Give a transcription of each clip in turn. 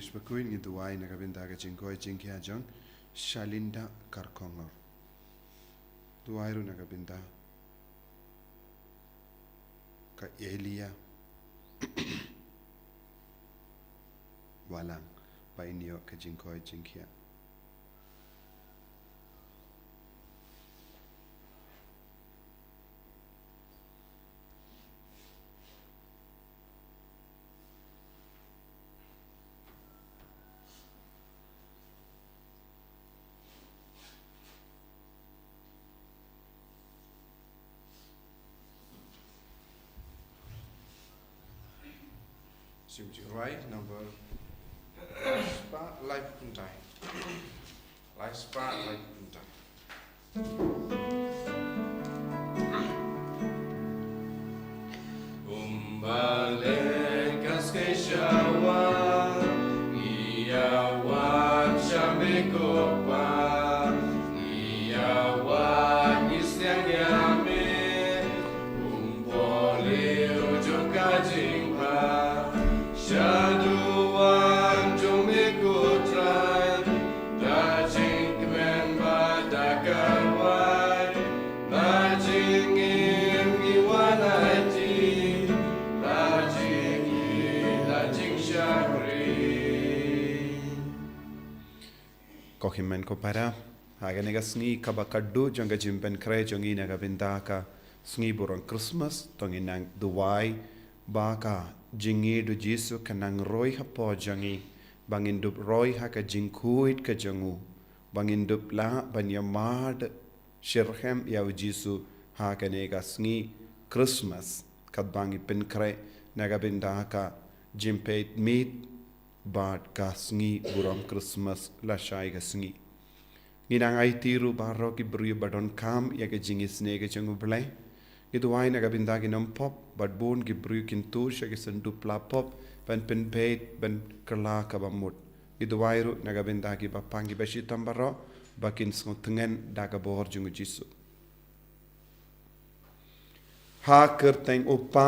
English Bakhuid ni duai na kabinda ka jingkoi jingkia jong Shalinda Karkongor. Duai ru na kabinda ka Elia walang ba inyo ka jingkoi jingkia. Simji right number spa life puntai life spa life puntai Umbalekas kay Shawa Iyawan siya may kopa Iyawan isyang yamin Umbole ujong kajingpa Shaduan jumikutray Dajing kmen badakarway Dajing iwanati Dajing syakri Kohimen ko para haganega sngi kabakaddu jonga jimpen kre jongi naga bindaka sngi burong Christmas tonginang duwai baka jingi du Jisu kanang roi hapo jangi bangin dup roi haka jingkuit ka jangu bangin dup la banyamad shirhem yau Jisu haka nega sngi Christmas kad bangi pinkre naga bindaka jimpet meet bad ka sngi buram Christmas la shai ka sngi nginang ai tiru baro ki bru badon kam ya ka jingis nega jangu blai itu wai na kabinda ki nam pop bad bon ki bru kin tu sha ki sendu pla pop ban pen pet ban kerla ka bamut itu wai ru na kabinda ki bapang ki bashi tambaro bakin sng tengen da ka bor jungu Jisu ha kerteng upa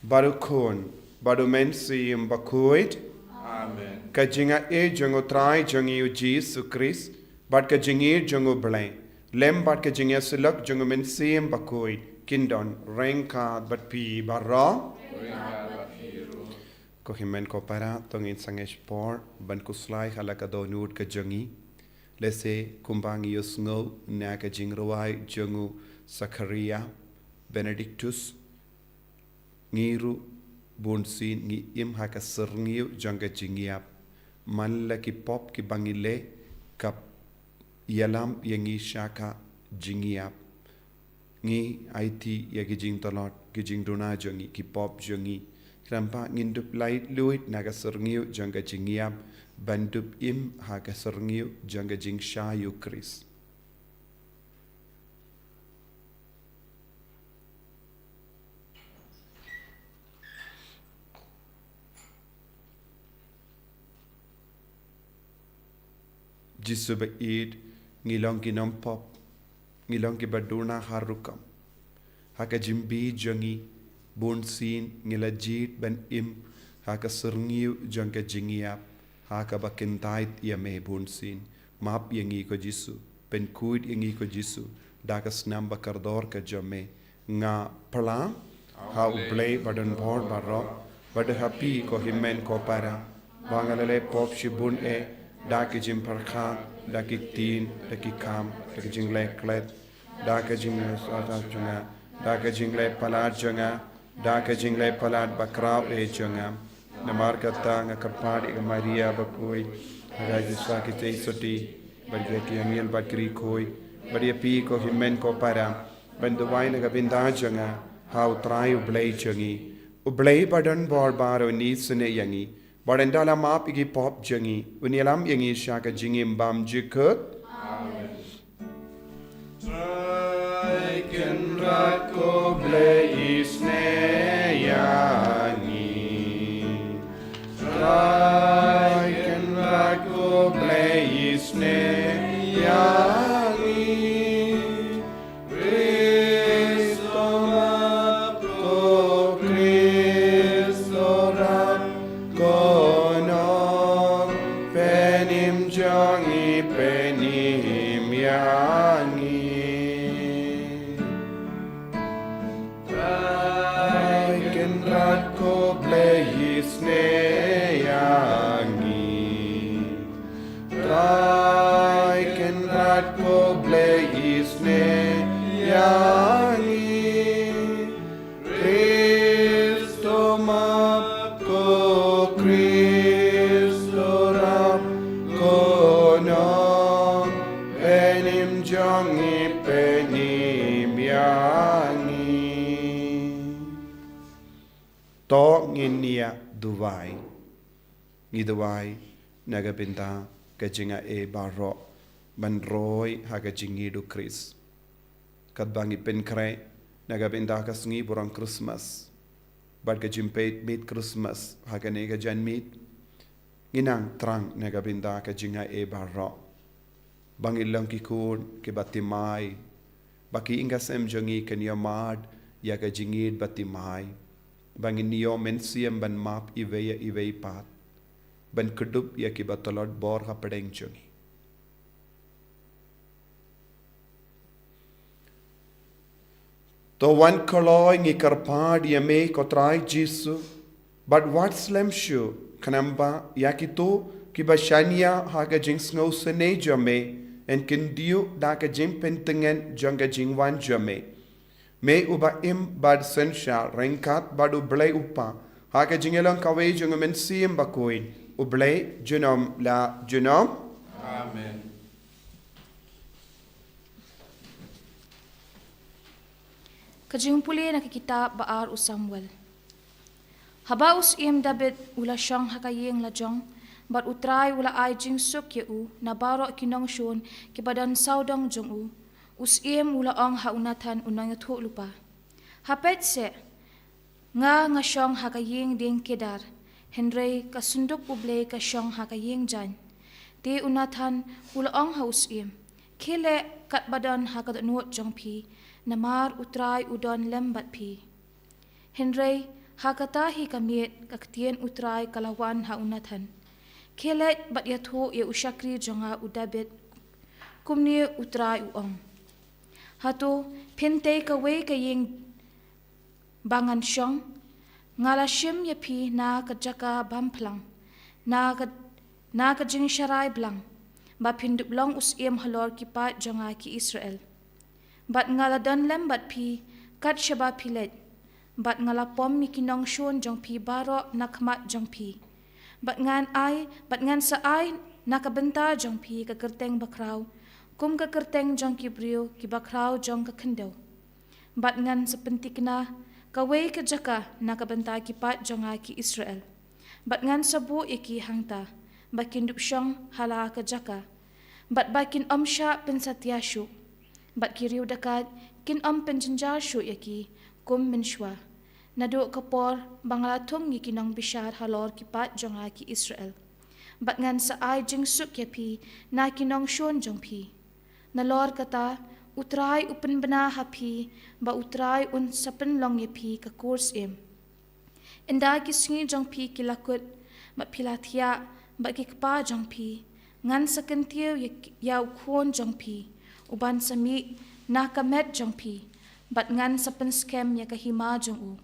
baru kon baru mensi im Bakhuid Amen ka jinga e jungu trai jungi u Jisu Christ bad ka jingi jungu blai lem bad ka jinga silak jungu mensi im Bakhuid Kindon rengka bat pi barra ko himen ko para tongin sangesh por ban kuslai halaka do nut ka jangi lese kumbangi yusngo na ka jingrawai jangu Sakaria Benedictus ngiru bunsin ngi im haka serngiu janga jingiap malla ki pop ki bangile kap yalam yangi shaka jingiap ngi IT ya gijing talot gijing dona jongi ki pop jongi krampa ngindup light luit naga serngiu janga jingiap bandup im haga serngiu janga jing shayu Chris Jisu ba id ngilong ginom pop ngilong ki baduna harukam haka jimbi jangi bonsin ngilajit ban im haka serngiu jangka jingiap haka bakentait ya me bonsin map yangi ko Jisu pen kuid yangi ko Jisu daka snam bakardor ka jame nga pala ha uplay badan bor barro bad happy ko himen ko para bangalale pop shibun e daki jim parkha daki tin daki kam daki jingle klet daka jingle sata junga daka jingle palat junga daka jingle palat bakraw e junga namar kata nga kapad e Maria Bakhuid raji sakite soti bargeti amiel bakri koi bari pi ko himen ko para banduwai na gabinda junga how try ublay jungi ublay badan bor baro ni sene yangi Barendala map igi pop jangi unialam yangi shaka jingim bam jikut Try can rako blay isne yangi Try can rako blay isne yangi Kristo rap ko Kristo rap ko no yangi. To nginia duwai. Ngi duwai naga binta kajinga e baro ban roy haga jingi du Chris. Kat bangi penkrai naga binta ka sngi burang Christmas. Bad ka jimpeit meet Christmas haga nega jan meet. Nginang trang naga binta ka jinga e baro. Bangi lang kikun ke batimai. Baki ingasem jangi kanya mad ya ka jingid batimai. Bangi niyo mensiem ban map iwei pat. Ban kedup ya ki batolot bor ha pedeng jangi. To wan koloi ngi karpad ya me kotrai jisu. But what slam shu kanamba ya ki to ki bashania haga jing snow sene jame. En kendiu da ka jing pentengen janga jing wan jame. Me uba im bad sensha renkat badu blay upa. Haka jingelang kaway jung mensim Bakhuid. Ublay junom la junom. Amen. Kajing puli nakikita baar u Samuel. Haba us David ula siyang hakayeng lajong, bat utray ula ay jing suk ye u, nabaro kinong shon, kibadan saudang jong u, us ula ang haunatan unang yatho lupa. Hapet se, nga siyang hakayeng ding kedar, Henry kasundok ublay ka siyang hakayeng jan. Di unatan ula ang haus kile katbadan hakadanot jong pi, namar utray udon lembat pi. Henry hakatahi kamiet kaktien utray kalawan haunatan. Kelet bat yatho ye usyakri jonga udabit kumni utray uong. Hato pinte kawe kayeng bangan syong ngalashim ye pi na kajaka bamplang na kajing syarai blang ba pindup long halor kipat jonga ki Israel. Bat ngaladon lembat pi kat syaba pilet. Bat ngalapom mi kinong shon jong pi baro nakmat jong pi. Bat ngan sa ay nakabenta jong pi kakerteng bakraw. Kum kakerteng jong kibriyo ki bakraw jong kakendaw. Bat ngan sa pentik na kaway kajaka nakabenta kipat jong ki Israel. Bat ngan sa bu iki hangta. Bakin dup syong hala kajaka. Bat bakin omsya pensatyasyu. Bat kiriw dakat kin penjenjasyu yaki kum mensywa. Nado kapor bangalatung yikinang bishar halor kipat jonga ki Israel. Bat ngan sa ay jing suk yapi na kinong shon jong pi. Nalor kata utray upen bena hapi ba utray un sapen long yapi ka kurs Inda kisngi jong pi kilakut ba pilatia ba kikpa jong pi. Ngan sa kentiw yaw kuon jong pi. Uban sami nakamet jong pi. Bat ngan sa penskem ya kahima jong u.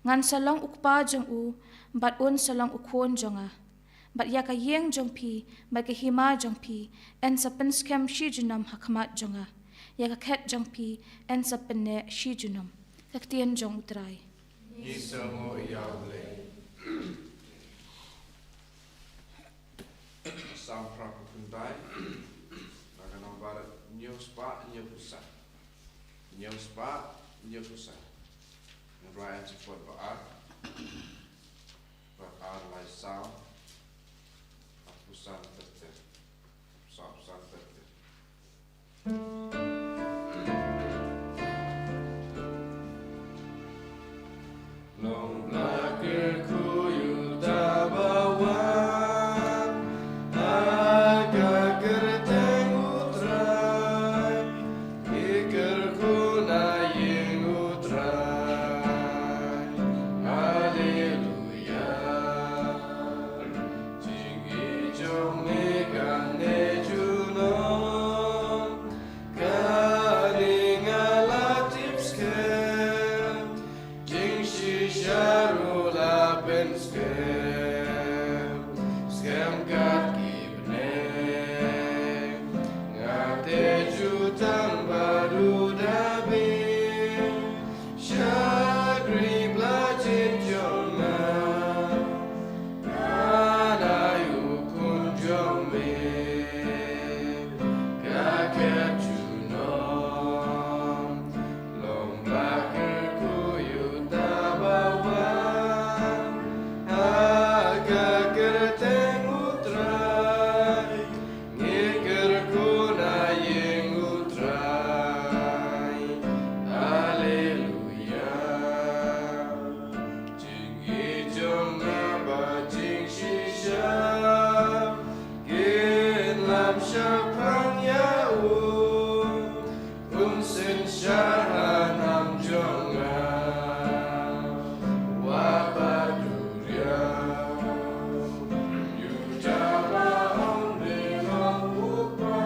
Ngan sa long ukpa jong u, bat un sa long ukon jonga. Bat ya kayeng jong pi, bat kahima jong pi, en sa penskem shi junam hakamat jonga. Ya kaket jong pi, en sa penne shi junam. Kaktian jong utray. Isamo yable. Sampra pupuntai. Nakanang barat news pa niya pusat. News pa niya pusat. Ryan support baar lai sao apusan tete sapsan tete long blacker kuyu tabawan aga gerteng utrai iker kunayeng utrai. God. jahanam jonga wabaduria yujaba onde upa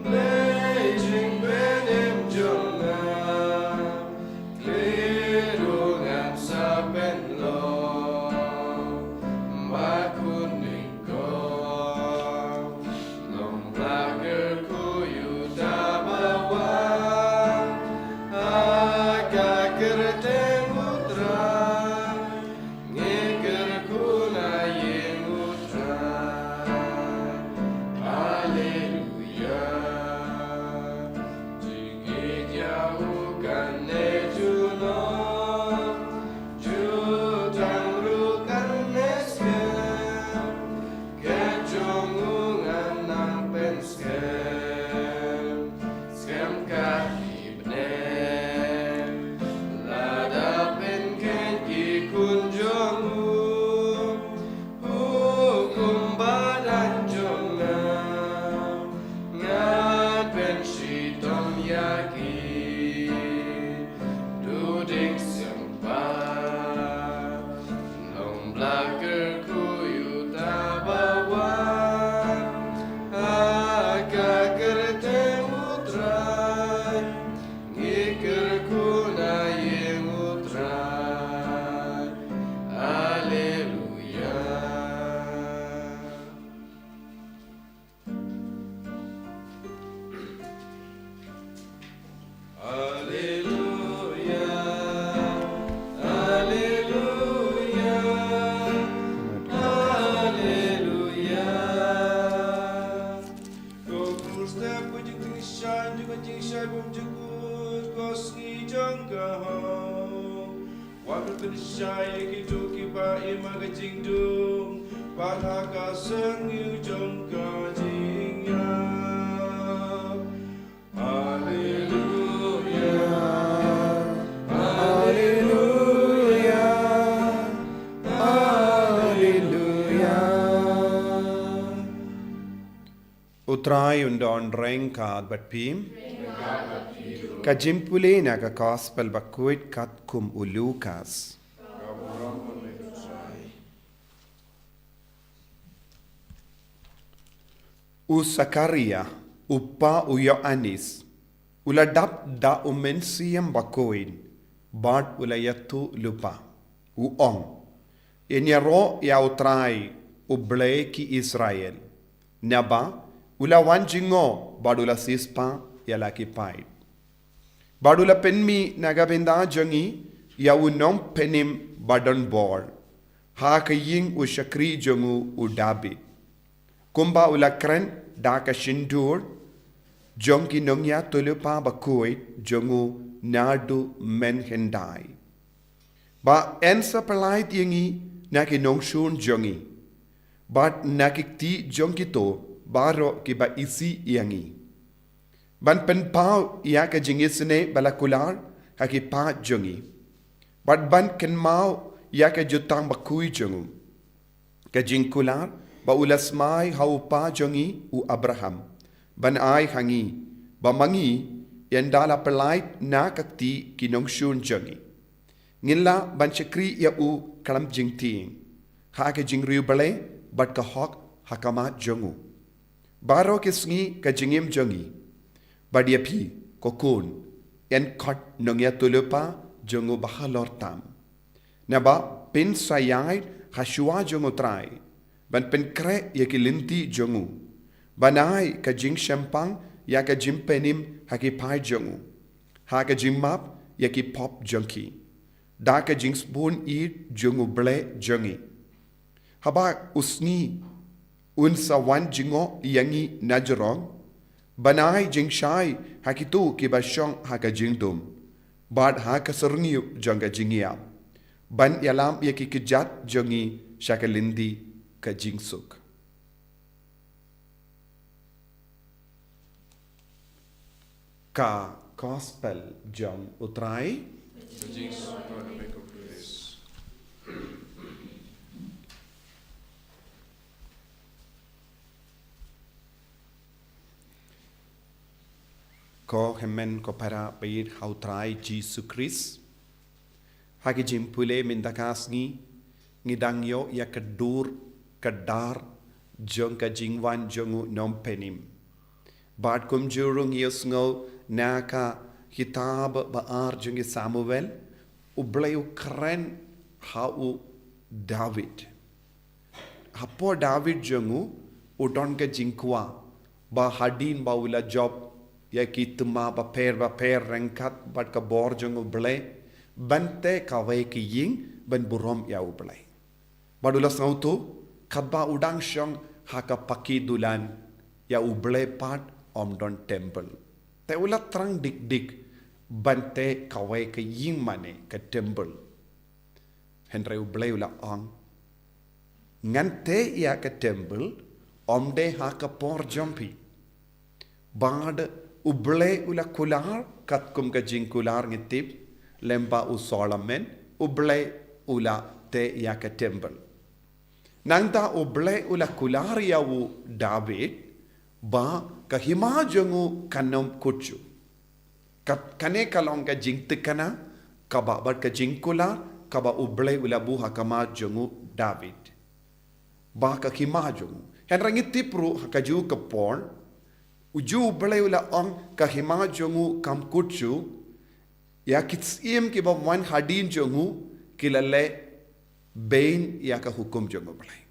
blazing benim jonga klirungan saben lo makuning ko long blacker kuyu tabawa aga kerten mutra ngeker kuna yengutra haleluya jingit yahukan nejuno jutang rukan nesken kejongungan nang pensken skem kaki benem lada penken ikunjongu hukum badan jonga ngan pensitom yaki duding sempat long blacker kuyu tabawa aga kerte mutrai ngiker kuna yemutrai haleluya haleluya haleluya haleluya Kokul step pujik tinggi shine juga jing shine bum jukut koski jangka waktu tinggi shine kitu kiba ima ke jing dung pada ka sengiu jangka jingya haleluya haleluya haleluya Utrai undon rengkad bat pim. Kajimpule na ka gospel Bakhuid kat kum ulukas. U Sakaria, upa u Yoanis, uladap da umensiyam Bakhuid, bad ulayatu lupa, u ong. Inyaro ya utrai, u ble ki Israel. Naba, ulawan jingo, badula sispa ya laki paid. Badula penmi nagabenda jangi, ya unom penim badan bor. Ha kaying u shakri jangu u dabi. Kumba ulakren da ka shindur, jongi nongya tulupa Bakhuid jangu nadu menhendai. Ba ensa pelait yengi naki nongshun jongi. But nakikti jongi to baro ki ba isi yangi. Ban pen pau ya ka jingisne balakular haki pa jongi. But ban ken mau ya ka jutang bakui jongu. Ka jingkular ba ulasmai hau pa jongi u Abraham. Ban ai hangi ba mangi yandala pelait na kakti kinongshun jongi. Ngilla ban chakri ya u kalam jingting. Ha ka jingriu bale bat ka hok hakamat jongu. Baro ke Sngi ka jingim jongi. Badia pi kokun en kot nongya tulupa jongu bahalor tam. Naba pin sayai hashua jongu trai. Ban pen kre ya ki linti jongu. Banai ka jing shempang ya ka jimpenim haki pai jongu. Ha ka jimmap ya ki pop jonki. Da ka jing spoon eat jongu ble jongi. Haba usni unsa wan jingo yangi najrong banai jingshai hakitu ki bashong haka jingdum bad haka serni jonga jingia ban yalam yaki kijat jongi shakalindi ka jingsuk ka gospel jong utrai jingsuk pada mereka tulis ko hemen ko para pair how try Jesus Christ hagi jimpule mindakas ngi dangyo ya kedur kedar jong ka jingwan jongu nompenim bad kum jurung yusngo naka kitab baar jongi Samuel ublayu keren hau David hapo David jongu udon ka jingkwa ba hadin ba ula job ya kitma ba per rengkat bat ka bor jongu ble bante kawai ki ying ban burom ya ublai badula sautu khaba udang shong haka paki dulan ya uble pat omdon temple te ula trang dik bante kawai ki ying mane ka temple henry uble ula ong ngante ya ka temple omde haka por jompi bad uble ula kular katkum ka jingkular ngitip lemba u Solomon uble ula te ya ka temple nangda uble ula kular ya u David ba ka hima jongu kanom kuchu kane kalong ka jingtikana kaba bat ka jingkula kaba uble ula bu hakama jongu David ba ka hima jongu henrangitip ru hakaju ka porn uju uble ula ong ka hima jongu kam kuchu ya kitsim ki ba wan hadin jongu kilale bain ya ka hukum jongu balai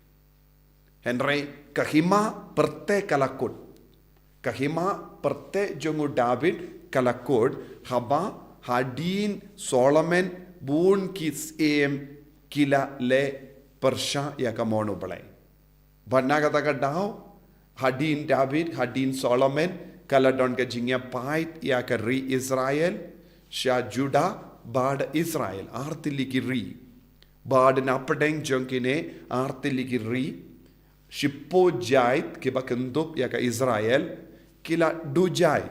henry kahima perte kalakut kahima perte jongu David kalakut haba hadin Solomon bun kitsim kila le persha ya ka mono balai banaga daga dao hadin David hadin Solomon kala don ka jingya pait ya ka ri Israel sha Juda bad Israel artiliki ri bad napadeng jonkine artiliki ri shippo jait ke bakendup ya ka Israel kila du jai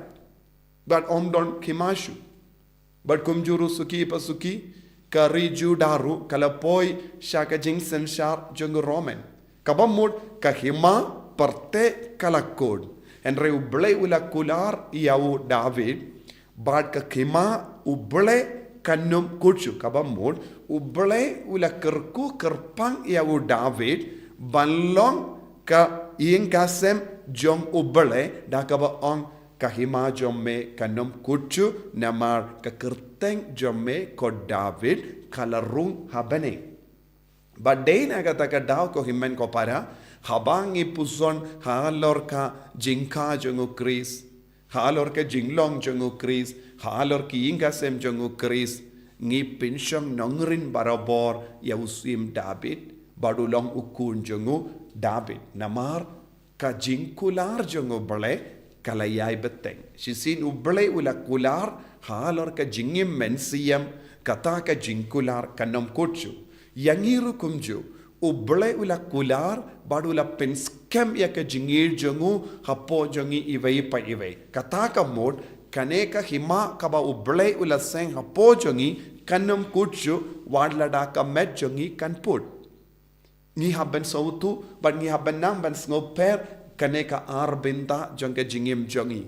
bad omdon kimashu bad kumjuru suki pasuki kari Judaru kala poi sha ka jingsen shar jong Roman kabamud ka hima parte kalakod enre uble ula kular yau David bad ka kima uble kanum kuchu kabamud uble ula kerku kerpang yau David banlong ka ing kasem jom uble da kaba ong kahima jomme kanum kuchu namar ka kerteng jomme ko David kalarung habane badai agata ka daw ko himmen ko para habangi puson halor ka jingka jongu Chris halor ka jinglong jongu Chris halor ki ingasem jongu Chris ngi pinsyong nongrin barabor ya usim David badulong ukun jongu David namar ka jingkular jongu bale kalayay beteng sisin uble ula kular halor ka jingim mensiyam kata ka jingkular kanom kuchu yangiru kumju uble ula kular badula penskem ya ka jingir jongu hapo jongi iwei pa iwei kata ka mod kaneka hima kaba uble ula seng hapo jongi kanum kuchu wadlada ka met jongi kan put ni haben sautu ban ni haben nang ban sngoper kaneka arbinda jonga jingim jongi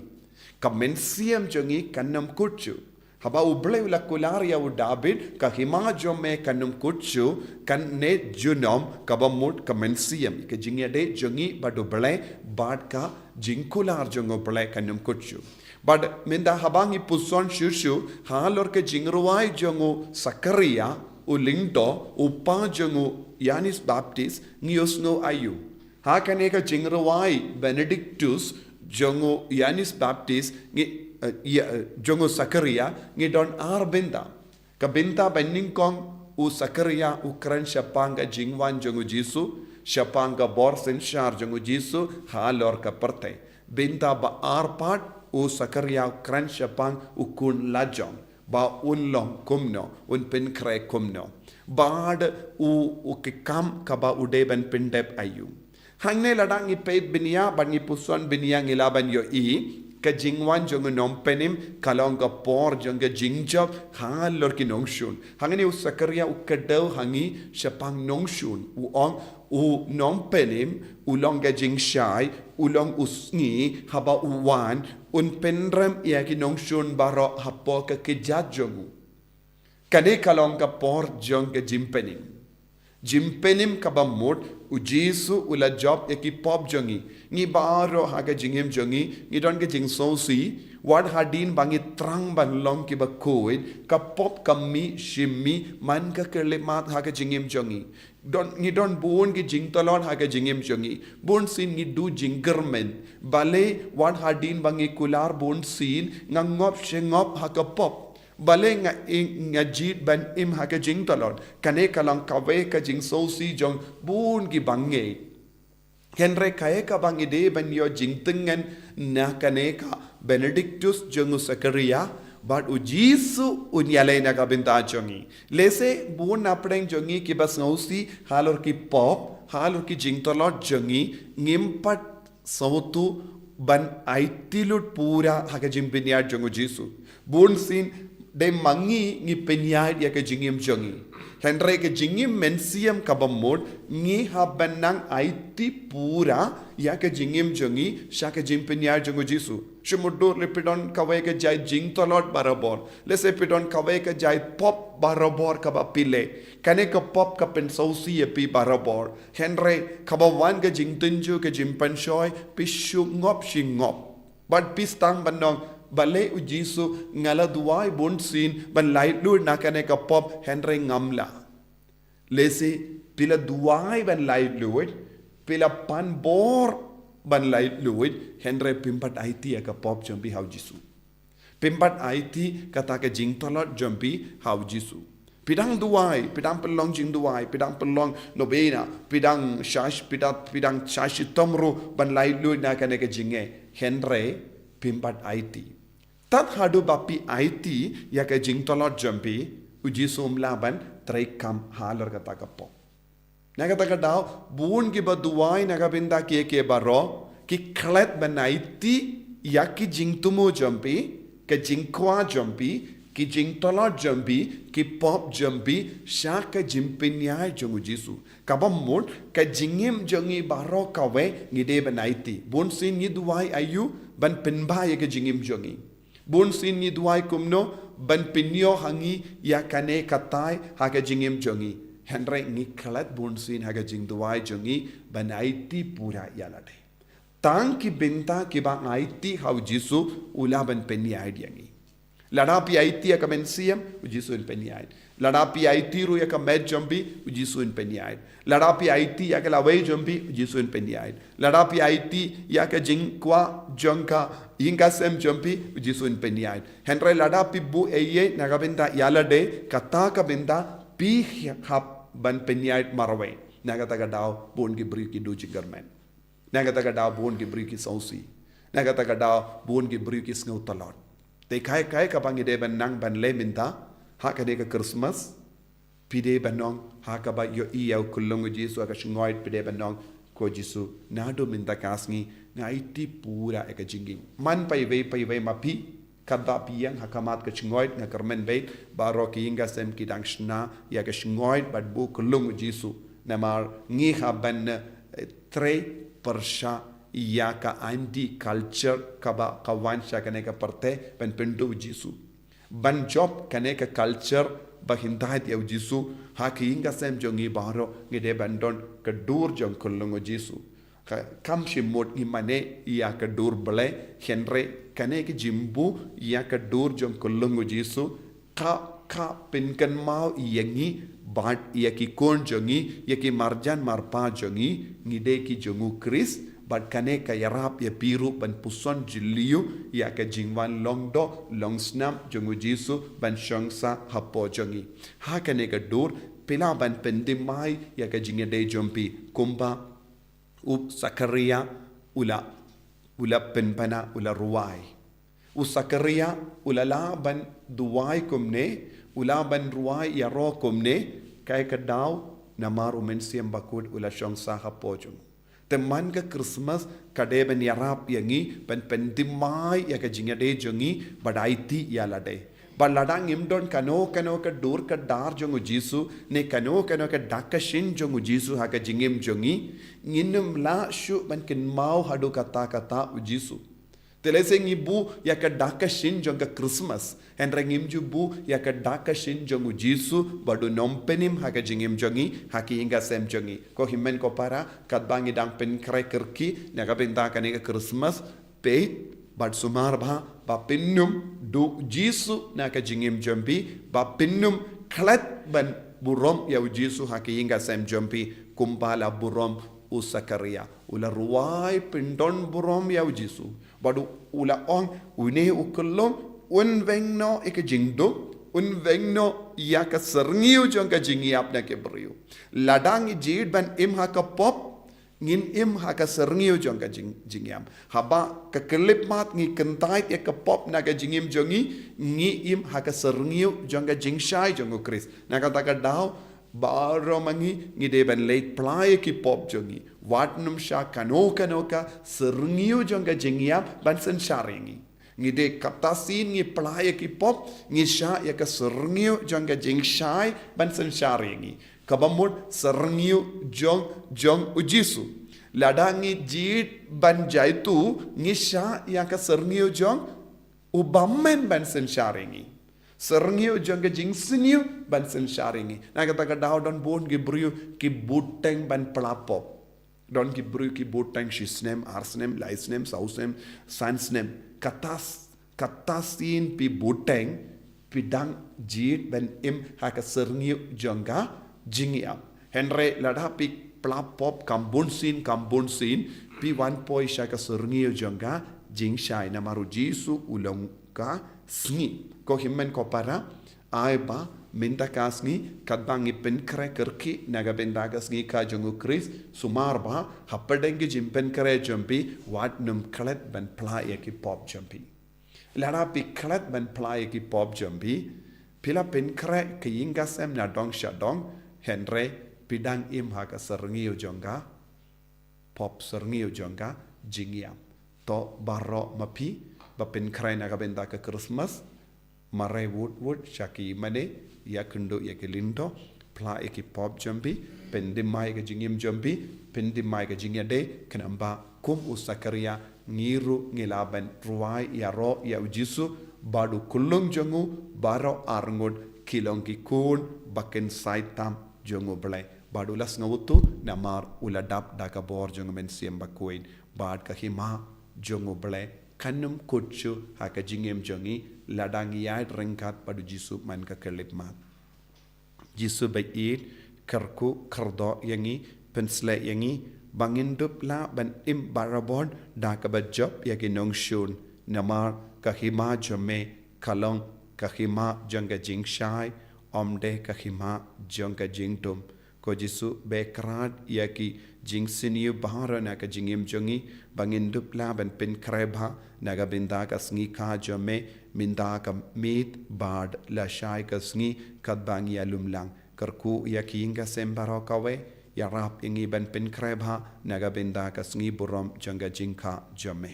ka mensiam jongi kanum kuchu haba uble ula kular ya u David ka hima jomme kanum kuchu kan ne junom kabamut kamensiam ke jingede jongi badu ble bad ka jingkular jongo ble kanum kuchu bad minda habangi puson shushu halor ke jingruai jongo Sakaria u lingdo upa jongo Yanis Baptist ngiosno ayu ha kaneka jingruai Benedictus jongo Yanis Baptist ngi jongo Sakaria ngi don arbinda ka binta benningkong u Sakaria ukran shapanga jingwan jongo Jisu shapanga borsen shar jongo Jisu halor ka parte binta ba arpat u Sakaria ukran shapang ukun lajong ba unlong kumno un pinkre kumno bad u kikam kaba udeben pindep ayu hangne ladang i peit binia bangi puson binia ngilaban yo i ka jingwan jong nompenim kalong ka por jong ka jingjob halor ki nongshun hangani u Sakaria u kadau hangi shapang nongshun u ong u nong penim ulong ga jing shai ulong usngi haba uwan un penrem ia ki nong shun baro hapo ka kejat jongu kane kalong ka por jong ka jimpenim ka bamut u Jesu ula job ya ki pop jongi ngi baro ha ka jingem jongi ngi don ka jing so si wad hadin bangi trang ban long ki Bakhuid ka pop kami shimmi man ka kerle mat ha ka jingem jongi ngi don buon ki jing talon ha ka jingem jongi bon sin ngi du jingermen bale wad hadin bangi kular bon sin ngangop shengop ha ka pop bale nga jit ban im ha ka jing talon kane kalang kawe ka jing so si jong bon ki bange Henry kaya ka bang ide ban yo jingtengan na kaneka Benedictus jongu Sakaria but u Jesu unyale na ka binta jongi lese bun apreng jongi ki bas ngausi halor ki pop halor ki jingtolot jongi ngimpat sautu ban aitilut pura haka jimpinya jongu Jesu bun sin de mangi ngi penyai ya ka jingim jongi Henry ke jingim mensiam kabamod ngi habanang aiti pura ya ke jingim jongi sha ke jimpinya jongu Jesu Shumudur lepidon kawai ke jai jing tolot barabor lese pidon kawai ke jai pop barabor kaba pile kane ka pop ka pen sausi epi barabor Henry kabawan ke jing tunju ke jimpan shoy pishu ngop shingop but pistang bandong bale u Jesu ngala duai bon sin ban light lu na kane ka pop Henry ngamla lese pila duai ban light lu pila pan bor ban light luid Henry pimpat IT ka pop jombi how Jesu pimpat IT kata ke jing tolot jombi how Jesu pidang duai pidang pelong jing duai pidang pelong nobena pidang shash tomro ban light luid na kane ke jinge Henry pimpat IT tat hadu bapi IT ya ke jing tolot jombi u Jesu mlaban trai kam halar kata ka pop Nagata daw buon ki baduai nagabinda ke baro ki klet banaiti ya ki jingtumo jampi ke jingkwa jampi ki jingtola jampi ki pop jampi sha ka jimpinya jongu Jesu kabamut ka jingim jongi baro kawe ngide banaiti bon sin ni duai ayu ban penba ya ke jingim jongi bon sin ni duai kumno ban pinyo hangi ya kane katai ha ka jingim jongi Henry ni kalat bonsin haga jing duai jongi ban IT pura yalade tang ki benta ki ba IT how Jesu ula ban penni yangi lada pi IT ya kamensiam Jesu in penni lada pi IT ru ya kamet jombi Jesu in penni lada pi IT ya ka lawai jombi Jesu in penni lada pi IT ya ka jing kwa jonka inga sem jombi Jesu in penni Henry lada pi bu eye nagabenta yalade kata ka benta pi hap ban penyait marawai nagataga daw bon ki bri ki do jigarmen nagataga daw bon ki bri ki sausi nagataga daw bon ki bri ki snau talot te kai ka bangi de ban nang ban le minta ha ka de ka Christmas pide banong ha ka ba yo iya kulung Jesu ka shingoit pide banong ko Jesu nado minta kasngi ngaiti pura eka jinging man pai ve mapi kada piang hakamat ke chingoit nga kermen bait baro ki inga sem ki dangshna ya ke chingoit bat bu kulung Jesu namar ngi haban tre persha ya ka anti culture kaba kawan sha kane ka parte pen pendo Jesu ban job kane ka culture bahindat ya Jesu ha ki inga sem jongi baro ngide bandon ka dur jong kulung Jesu kam shimot ni mane ya ka dur bale Henry kane ki jimbu ya ka dur jong kolongo Jesu ka pinkan mau yangi bat ya ki kon jongi ya ki marjan marpa jongi ngide ki jongu Chris bat kane ka yarap ya piru ban puson jiliu ya ka jingwan longdo longsnam jongu Jesu ban shongsa hapo jongi ha kane ka dur pila ban pendimai ya ka jingade jompi kumba Sakaria ula penpana ula ruai Sakaria ula laban duai kumne ula ban ruai ya ro kumne kai ka daw namaru mensiam Bakhuid ula shong saha pojung teman ka Christmas kade ben yarap yangi pen pendimai ya ka jingade jongi badaiti ya lade ladang imdon kano ka dur ka dar jongu Jisu ne kano ka dakashin jongu Jisu haka jingim jongi nginum la shu ban kin mau hadu kata u Jisu. Teleseng ibu ya ka dakashin jonga Christmas henreng imju bu ya ka dakashin jongu Jisu badu nompenim haka jingim jongi haki inga sem jongi ko himmen ko para kat bangi dang pen kre kerki na ka benta ka Christmas pe bad sumar ba pinnum du Jisu na ka jingim jombi ba pinnum klet ban burom ya Jisu haki inga sem jombi kumpala burom usakaria ula ruai pindon burom ya Jisu badu ula ong une ukulom unvengno ike jingdo unvengno ya ka serniu jong ka jingiap na ke brio ladang jid ban im ha ka pop ngin im ha ka serniu jong ka jingiam haba ka kelip mat ngi kentait ya ka pop na ka jingim jongi ngi im ha ka serniu jong ka jingshai jong Chris na ka ta ka daw baro mangi ngi de ban late play ki pop jongi watnum sha kano ka serniu jong ka jingiap ban sen sharingi ngi de kaptasin ngi play ki pop ngi sha ya ka serniu jong ka jingshai ban sen sharingi kabamut serniu jong ujisu ladangi jit ban jaitu ngi sha ya ka serniu jong ubammen ban sen sharingi serniu jong ka jingsniu ban sen sharingi na kata ka daw don bon ki brio ki buteng ban plapop don ki brio ki buteng shisnem arsnem laisnem sausnem sansnem katasin pi buteng pidang jit ban im haka serniu jonga jingia henre lada pi plapop kambunsin pi wan poi shaka serniu jonga jingshai namaru Jisu ulong ka Sngi ko himmen ko para aiba minta kasngi kadbangi pen kerki naga benda kasngi ka jongu Chris sumarba happadengi jimpen kare jumpi wat num klet ban play ki pop jumpi lara pi klet ban play ki pop jumpi pila pen kre ki yinga sem na dong shadong henre pidang im ha ka serngio jonga pop serngio jonga jingiam to barro mapi bapin krai na kabenda ka Christmas marai wood shaki mane ya kundo ya kelindo pla eki pop jambi pendi mai ka jingim jambi pendi mai ka jingya de kanamba kum usakaria ngiru ngilaban ruai ya ro ya ujisu badu kulung jongu baro arngod kilongki kun baken saitam jongu blai badu las ngawutu namar uladap daka bor jongu men siem Bakhuid bad ka hima jongu blai kanum kutsu haka jingem jongi ladang yai rengkat padu Jisu man ka kelip mat Jisu Bakhuid karku kardo yangi pensle yangi bangin dup la ban im barabon da ka bajop yagi nong shun namar kahima jome kalong kahima jonga jingshai omde kahima jonga jingtum ko Jisu bekrad yaki jingsiniu bahara na ka jingim jongi bangin dupla ban pin krebha naga binda ka sngi ka jome minda ka mit bad la shai ka sngi kat bangi alumlang karku yaki inga sembaro kawe ya rap ingi ban pin krebha naga binda ka sngi burom jonga jingka jome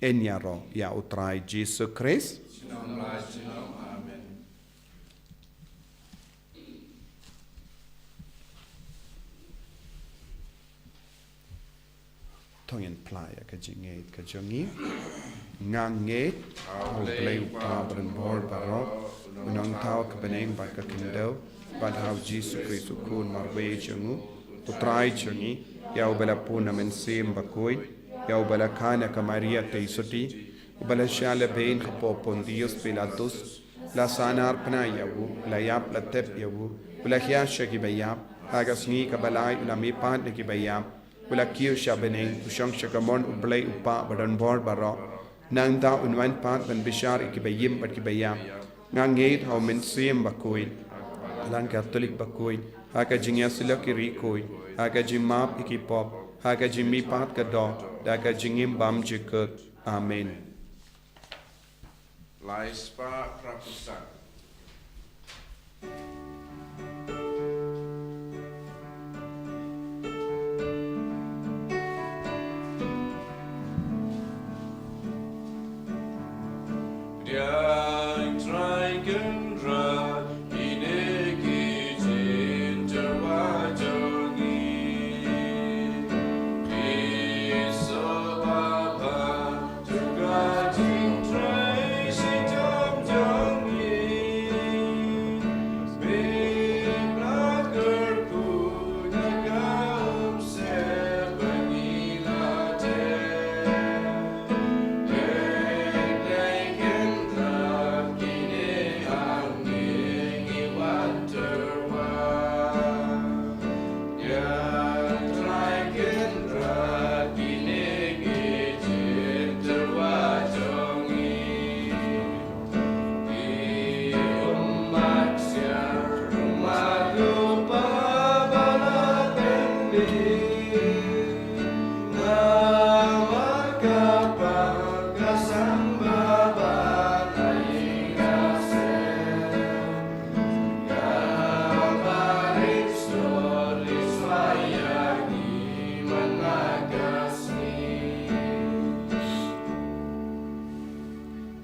enyaro ya utrai Jisu Christ Amen. Tongen playa ka jinget ka jongi nganget au play pa bren bor baro unang tao ka beneng ba ka kindo bad how Jisu Christ kun marwe jongu utrai jongi ya ubala puna men sim Bakhuid ya ubala kana ka Maria teisoti ubala shala bein ka popon Dios Pilatus la sanar pna yawu la yap la tep yawu ula hiasha ki bayap hagasni ka balai ula mi pan ki bayap ula kiu shabeneng usang shakamon ublay upa badan bor baro nang da unwan pat ban bishar ikibayim bat kibayam ngangeit how men sim Bakhuid lan Catholic Bakhuid haka jingya sila kirikoy haka jimap ikipop haka jimi pat ka do haka jingim bam jikut amen Laispa prapusan. Yang try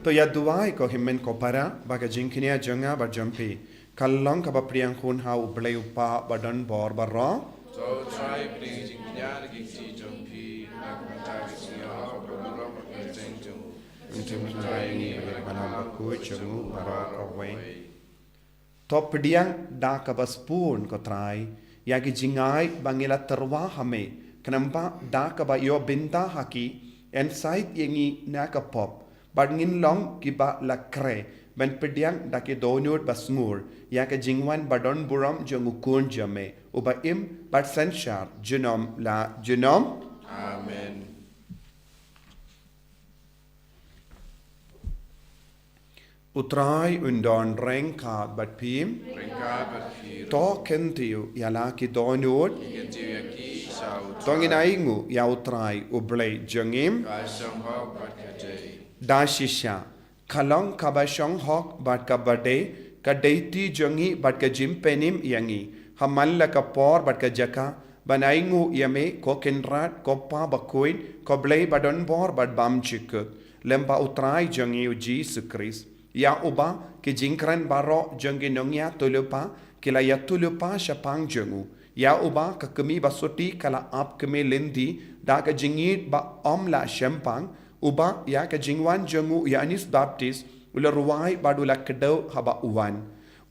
to ya duai ko himmen ko para baka jingkinia janga ba jampi kallang ka ba priang khun hau blei upa badan bor barro So try breathing nyar giksi jampi nak mata gisia abro jeng jeng. untum try ni bana Bakhuid jangu bara away to pediang da ka baspun ko try ya ki jingai bangila terwa hame kenapa da ka ba yo binta haki and side yengi na ka pop Badngin long kiba la kre ben pediang da ke donut basngur ya ke jingwan badon buram jangukun jame uba im bad senshar genom la genom Amen. utrai undon rengka bad pim Rengka berkir. to kentiu ya la ki donut Igetiu yaki sau. tongin aingu ya utrai ublei jangim Kasang hok berkajai. da shisha kalong kabashong hok bad ka bade ka deiti jangi bad ka jimpenim yangi hamalla ka por bad ka jaka banaingu yame ko kenrat ko pa Bakhuid ko blei badon bor bad bam chikut lemba utrai jangi u Jesus Christ ya uba ki jingkran baro jangi nongya tulupa kila ya tulupa shapang jangu ya uba ka kemi basoti kala ap kemi lendi da ka jingit ba omla shampang uba ya ka jingwan jangu ya anis baptist ula ruwai badula kedau haba uwan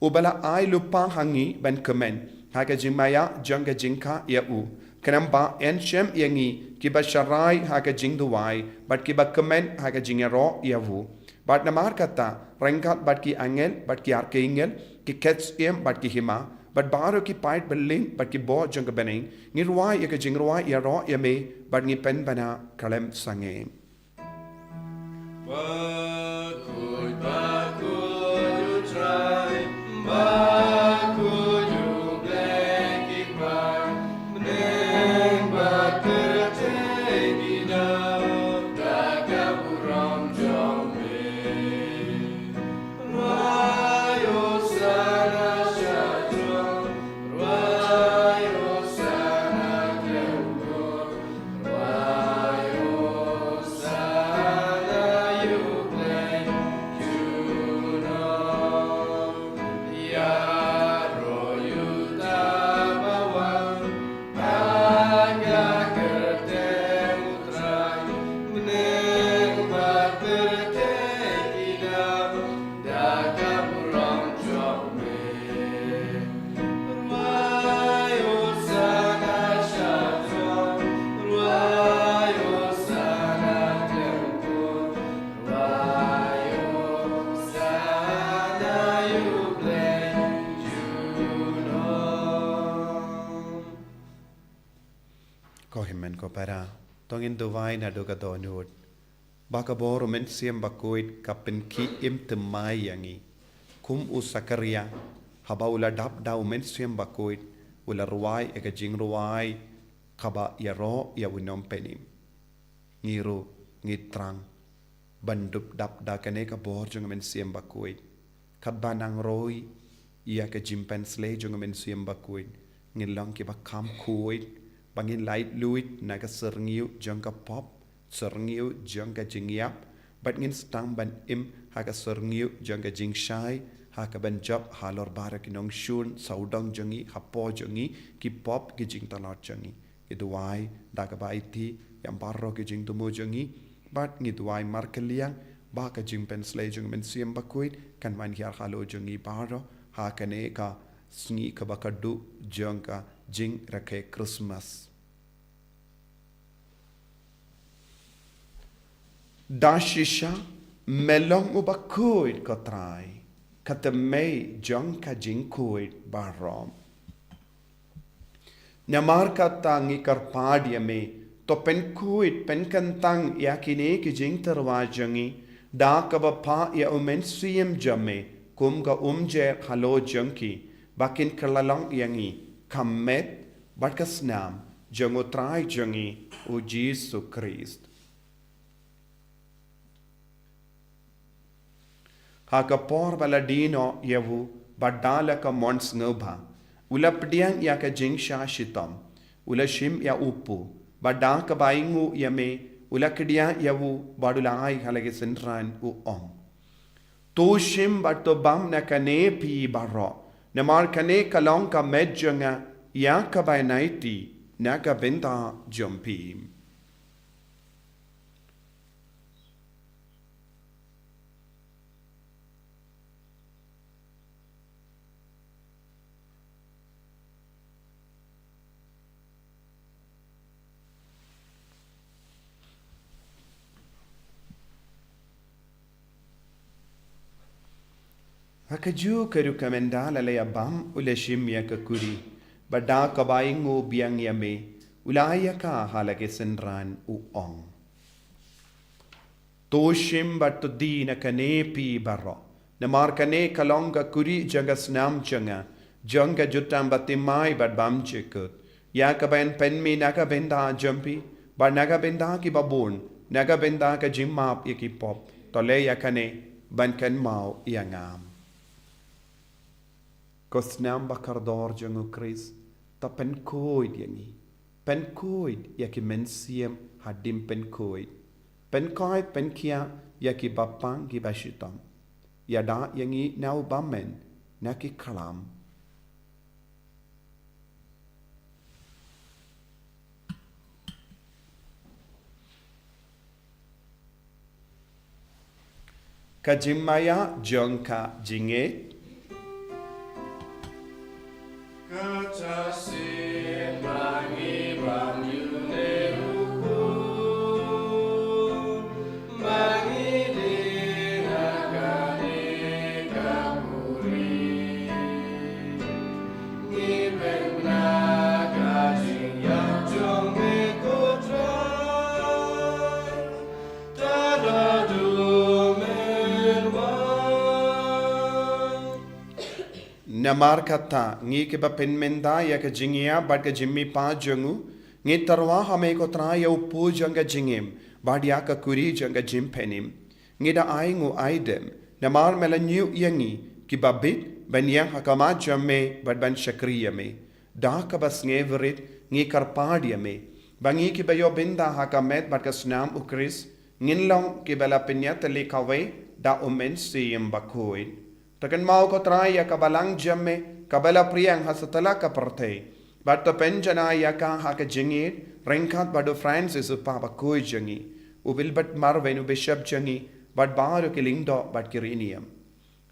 ubala ai lupa hangi ben kemen ha ka jingmaya jangga jingka ya u kenamba en shem yangi kiba sharai ha ka jingduwai bat kiba kemen ha ka jingero ya wu bat namar kata rengkat bat ki angel bat ki arkengel ki kets em bat ki hima bat baro ki pait beling bat ki bo jangga bening ngi ruwai ya ka jingruwai ya ro ya me bat ngi pen bana kalem sange Bakhuid, Bakhuid, you try. Bakhuid, you black it back. Neng bater tegi down. Daga buram jome. Rayo sana syadron. Rayo sana kelur. Rayo sana you play. You know. Yaro you tabawang. Aga kerteng utrai. Meneng bater tegi down. Daga buram jome. Rayo sana syadron. Rayo sana kelur. Rayo sana you play. You know. ko himmen ko para tongin duwai na doga donut baka boro men siem Bakhuid kapen ki im temai yangi kum usakaria haba ula dap dau men siem Bakhuid ula ruwai ega jing ruwai kaba ya ro ya winom penim ngiru ngitrang bandup dap da kane ka bor jong men siem Bakhuid kat banang roi ia ka jimpen slay jong men siem Bakhuid ngilang ki ba kam kuit bangin light luit na ka serniu jong ka pop serniu jong ka jingyap bat ngin stang ban im ha ka serniu jong ka jingshai ha ka ban job halor barak nong shun saudang jongi hapo jongi ki pop ki jing talot jongi ki duai da ka bai ti yang barro ki jing tumu jongi bat ngi duai markeliang ba ka jing pen slay jong men siem Bakhuid kan man hiar halo jongi baro ha ka ne ka Sngi ka bakadu jong ka jing rakhe Christmas dashisha melong u Bakhuid ko trai katemei jong ka jing kuit barom namar kata ngi karpad yame to pen kuit pen kantang yakine ki jing terwajangi da ka ba pa ya umen siem jame kum ga umje halo jongki bakin kalalang yangi kamet barkasnam jango trai jangi o Jesus Christ haka por baladino yavu badala ka mons ngoba ula pdiang ya ka jingsha shitam ula shim ya upu badaka baingu yame ula kdia yavu badulai halage senran u om Toshim but to bam na kane pi baro. Namar kane kalong ka medjanga ya ka by nighty naka benta jumpim. Hakaju karu kamendala le abam uleshim ya kakuri. Bada kabaingo biang yame. Ulaya ka halage senran uong. Toshim but to di na kane pi baro. Namar kane kalonga kuri jagas nam changa. Janga jutam batimai but bam chikut. Ya kabayan penmi naga benda jumpy. But naga benda ki babon. Naga benda ka jimmap yaki pop. Tole ya kane ban kan mau yangam. Kosnam bakardor jangu Chris, ta penkoid yangi. Penkoid yaki mensiam hadim penkoid. Penkoid penkia yaki bapang ki bashitam. Yada yangi nau bamen naki kalam. Kajimaya jongka jinge. Katasin mangi bamyune hukum mangi dinagane kapuri ngiben nagajing yang jong mekotrai tada dumenwa. Namar kata ngi ke ba penmenda ya ke jingia bad ke jimmi pa jangu ngi tarwa hame ko tra ya upu janga jingim bad ya ka kuri janga jim penim ngi da aingu aidem namar melanyu yangi ki babit ban yang hakama jamme bad ban shakriya me da ka bas ngeverit ngi karpadia me bangi ki bayo binda hakamet bad ka snam ukris nginlong ki bala pinyat le kawe da omen siyem Bakhuid. Takan mau ko try ya kabalang jamme kabala priyang hasatala ka partay. But to penjana ya ka haka jingit ringkat bado Francis upa Bakhuid jangi. Ubil bat marven bishop jangi but baro kilindo but kirinium.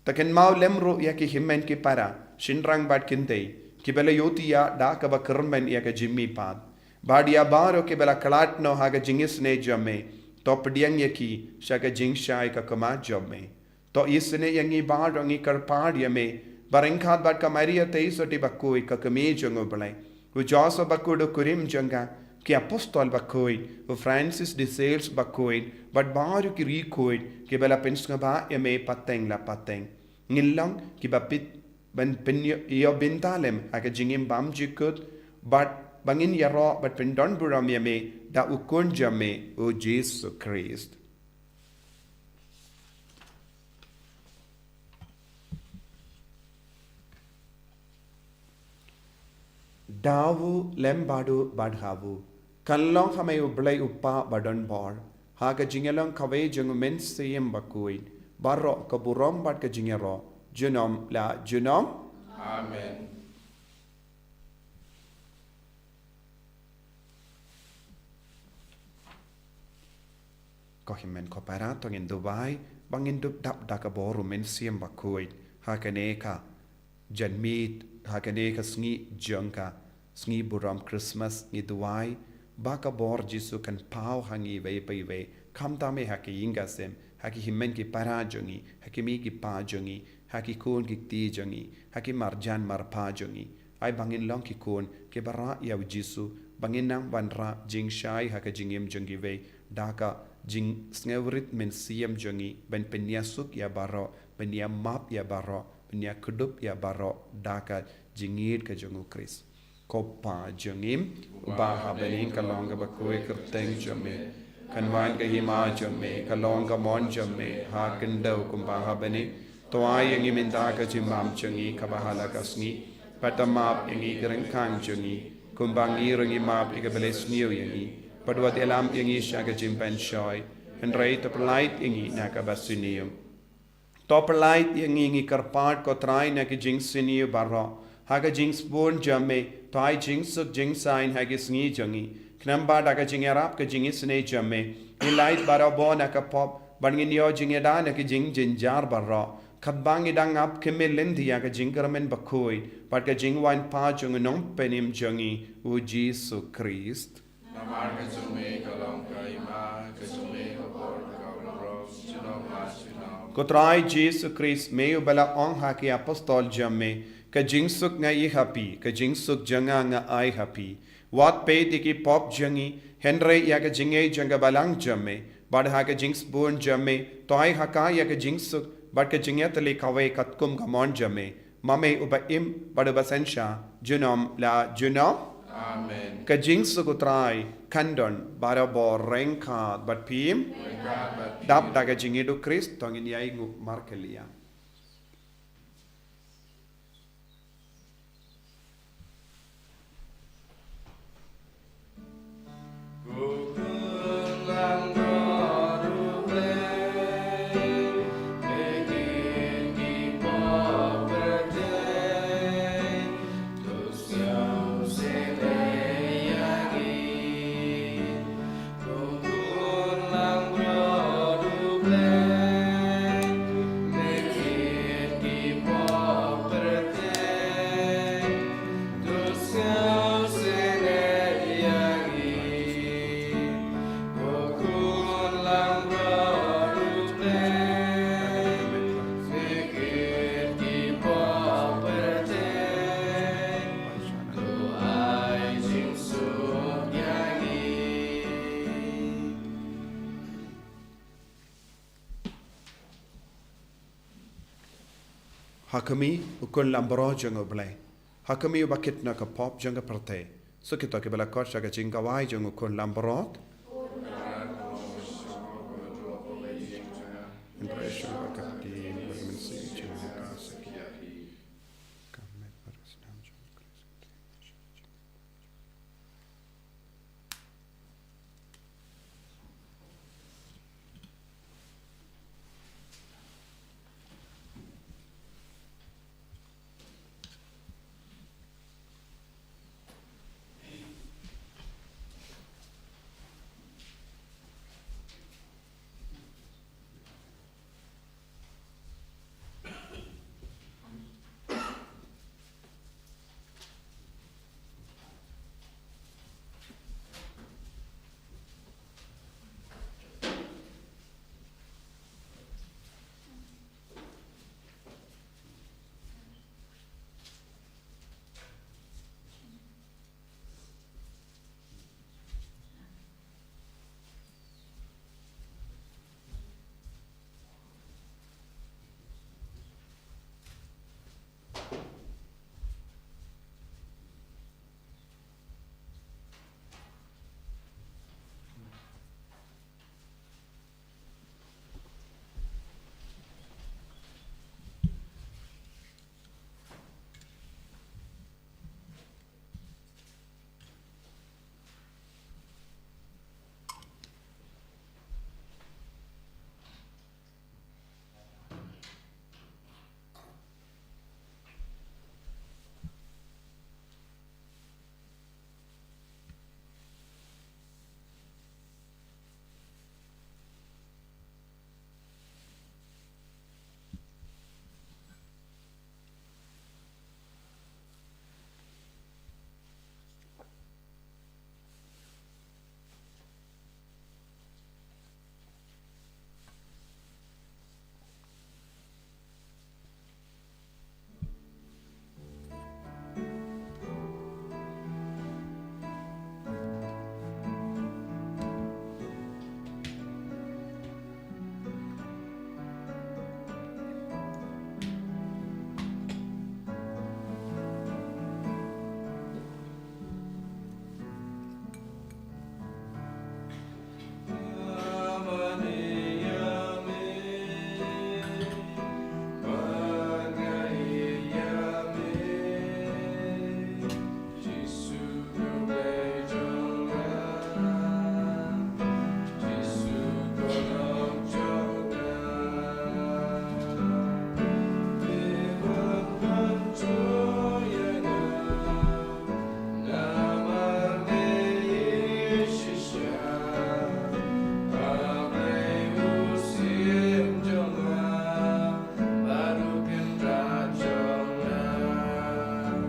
Takan mau lemro ya ki himmen ki para shinrang but kinte kibela yoti ya da ka ba kermen ya ka jimmi pad. Bad ya baro kibela kalat no haka jingis ne jamme top diang ya ki shaka jing shai ka kama jamme. To isne yangi bad rangi karpad yame baringkhat bad kamaria teisoti Bakhuid ka kame jango balai u joso Bakhuid kurim janga ki apostol Bakhuid u Francis de Sales Bakhuid but baru ki recoid ki bela pensga ba yame pateng la pateng ngillang ki bapit ban penyo yo bintalem aga jingim bam jikut but bangin yaro but pendon buram yame da ukun jame o Jesus Christ. Dawu lembadu badhavu. Kanlong hame ublay upa badon bar. Haga jingelong kawe jungu men siyem Bakhuid. Barro kaburom bad ka jingero. Junom la junom. Amen. Kohimen koparato ngin Dubai. Bangin dub dap dakaboru men siyem Bakhuid. Haga neka janmit. Haga neka sngi jongka. Sngi buram Christmas ni Dubai. Baka bor jisu kan pau hangi ve kam tame haki inga sem haki himen ki para jongi haki mi ki pa jongi haki kun ki ti jongi haki marjan mar pa jongi ai bangin long ki kun ke bara ya jisu bangin nang banra jing shai haka jingim jongi ve daka jing snevrit men siem jongi ben penya suk ya baro penya map ya baro penya kudup ya baro daka jingir ka jongu Chris Kopa jengim ubaha benin kalonga Bakhuid kerteng jame kanwan ka hima jame kalonga mon jame ha kendo kumbaha benin toa yangi minda ka jimam jengi kabahala kasngi patamap yangi gerengkang jengi kumbangi rengi map ikabeles new yangi padwat elam yangi shaga jimpan shoy and rate of light yangi nakabasinium Topperlight yang ingi karpat ko try na ki jing sini barro. Haga jing spoon jamme, tai jing suk jing sign hagi sngi jangi. Knamba daga jing arab ka jing isne jamme. Ni light baro bo na ka pop, bangin yo jing eda na ki jing jinjar barro. Kadbang idang ap kemelin dia ka jing karamen Bakhuid, pat ka jing wine pa jung nong penim jangi u Jesu Christ. Namar ka jume kalong ka ima, ka jume ka por ka kalong chino ma chino. Kotrai Jesu Christ meio bala ong haki apostol jamme, ka jing suk nga i happy, ka jing suk janga nga ai happy. Wat pe diki pop jangi, Henry ya ka jinge janga balang jamme, bad ha ka jing spoon jamme, toy haka ya ka jing suk, bad ka jingetali kawe katkum kamon jamme. Mame uba im bad uba sensha, junom la junom. Amen. Ka jing suk utrai, kandon, bada bo rengkat, bad pim, dap daga jingidu Christ, tongin yai ngu markelia. Hakami ukun lambro jango blai. Hakami ubakit na ka pop janga parte. So kita ke bala kos jaga jinga wai jango ukun lambrot. Impression bakati bermensi jango kasaki. Kamet paras nam jango.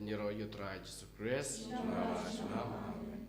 Penyero yutra Jesus Christ. Sunama.